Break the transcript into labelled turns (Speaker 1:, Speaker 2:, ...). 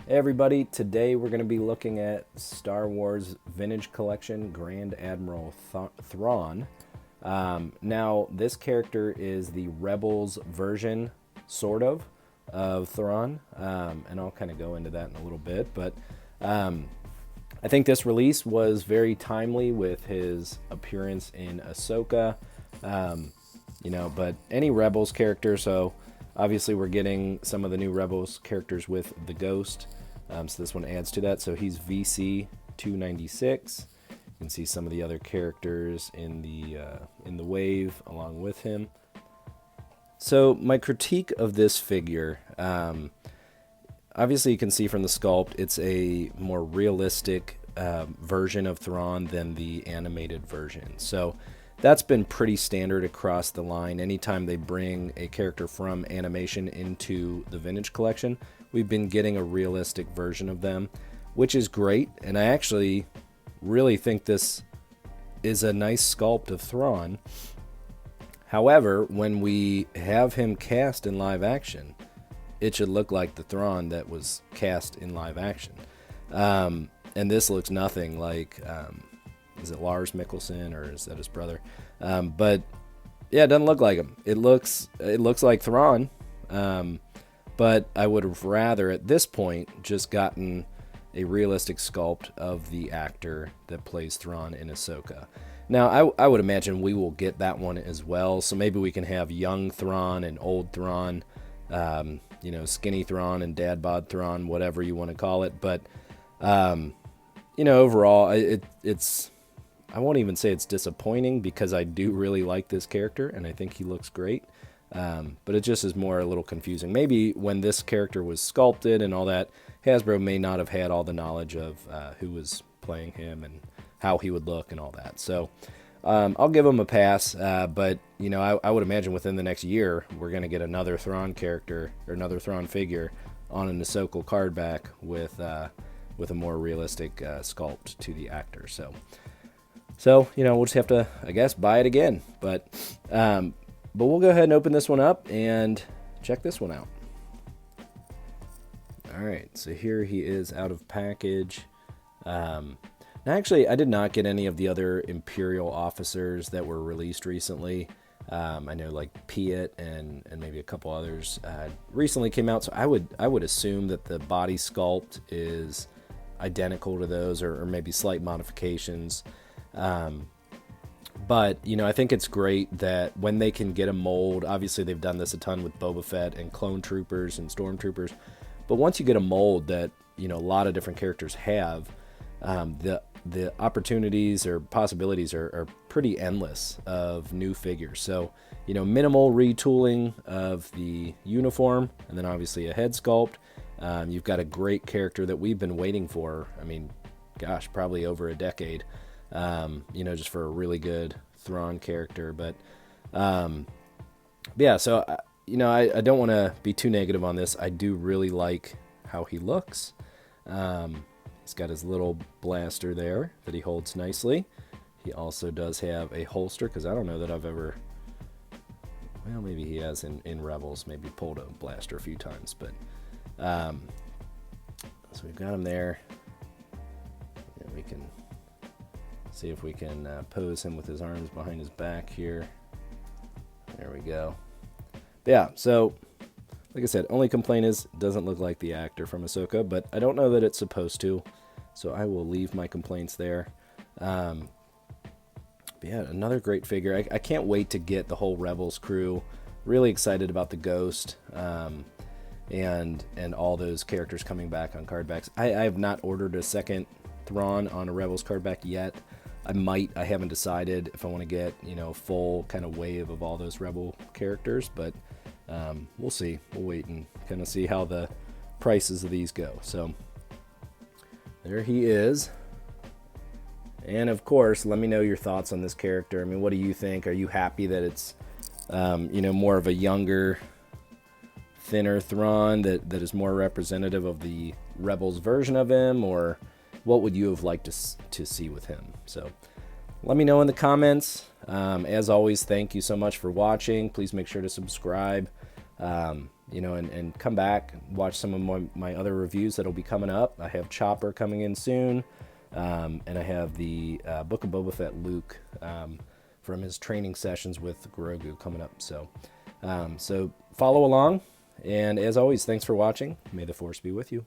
Speaker 1: Hey everybody, today we're going to be looking at Star Wars Vintage Collection Grand Admiral Thrawn. Now, this character is the Rebels version, sort of Thrawn, and I'll kind of go into that in a little bit, but I think this release was very timely with his appearance in Ahsoka, but any Rebels character, so obviously we're getting some of the new Rebels characters with the Ghost. So this one adds to that. So he's VC 296. You can see some of the other characters in the wave along with him. So my critique of this figure, obviously you can see from the sculpt, it's a more realistic version of Thrawn than the animated version. So that's been pretty standard across the line. Anytime they bring a character from animation into the vintage collection, we've been getting a realistic version of them, which is great. And I actually really think this is a nice sculpt of Thrawn. However, when we have him cast in live action, it should look like the Thrawn that was cast in live action. And this looks nothing like... is it Lars Mikkelsen or is that his brother? But yeah, it doesn't look like him. It looks like Thrawn, but I would have rather at this point just gotten a realistic sculpt of the actor that plays Thrawn in Ahsoka. Now, I would imagine we will get that one as well. So maybe we can have young Thrawn and old Thrawn, skinny Thrawn and dad bod Thrawn, whatever you want to call it. But overall, it's. I won't even say it's disappointing because I do really like this character and I think he looks great. But it just is more a little confusing. Maybe when this character was sculpted and all that, Hasbro may not have had all the knowledge of who was playing him and how he would look and all that. So I'll give him a pass. But I would imagine within the next year we're going to get another Thrawn character or another Thrawn figure on an Ahsoka card back with a more realistic sculpt to the actor. So, we'll just have to, I guess, buy it again. But we'll go ahead and open this one up and check this one out. All right, so here he is out of package. Now, actually, I did not get any of the other Imperial officers that were released recently. I know like Piet and maybe a couple others recently came out. So I would assume that the body sculpt is identical to those or maybe slight modifications. But I think it's great that when they can get a mold, obviously they've done this a ton with Boba Fett and clone troopers and stormtroopers, but once you get a mold that, a lot of different characters have, the opportunities or possibilities are pretty endless of new figures. So, minimal retooling of the uniform and then obviously a head sculpt. You've got a great character that we've been waiting for. I mean, gosh, probably over a decade. Just for a really good Thrawn character. But yeah, so, I don't want to be too negative on this. I do really like how he looks. He's got his little blaster there that he holds nicely. He also does have a holster, because I don't know that I've ever... Well, maybe he has in Rebels, maybe pulled a blaster a few times. But so we've got him there. And we can... see if we can pose him with his arms behind his back here. There we go. But yeah, so like I said, only complaint is it doesn't look like the actor from Ahsoka, but I don't know that it's supposed to, so I will leave my complaints there. But yeah, another great figure. I can't wait to get the whole Rebels crew. Really excited about the Ghost and all those characters coming back on card backs. I have not ordered a second Thrawn on a Rebels card back yet. I haven't decided if I want to get, a full kind of wave of all those Rebel characters, but we'll see. We'll wait and kind of see how the prices of these go. So there he is. And of course, let me know your thoughts on this character. I mean, what do you think? Are you happy that it's, more of a younger, thinner Thrawn that is more representative of the Rebels version of him, or what would you have liked to see with him? So let me know in the comments. As always, thank you so much for watching. Please make sure to subscribe, and come back, watch some of my other reviews that'll be coming up. I have Chopper coming in soon, and I have the Book of Boba Fett Luke from his training sessions with Grogu coming up. So follow along, and as always, thanks for watching. May the Force be with you.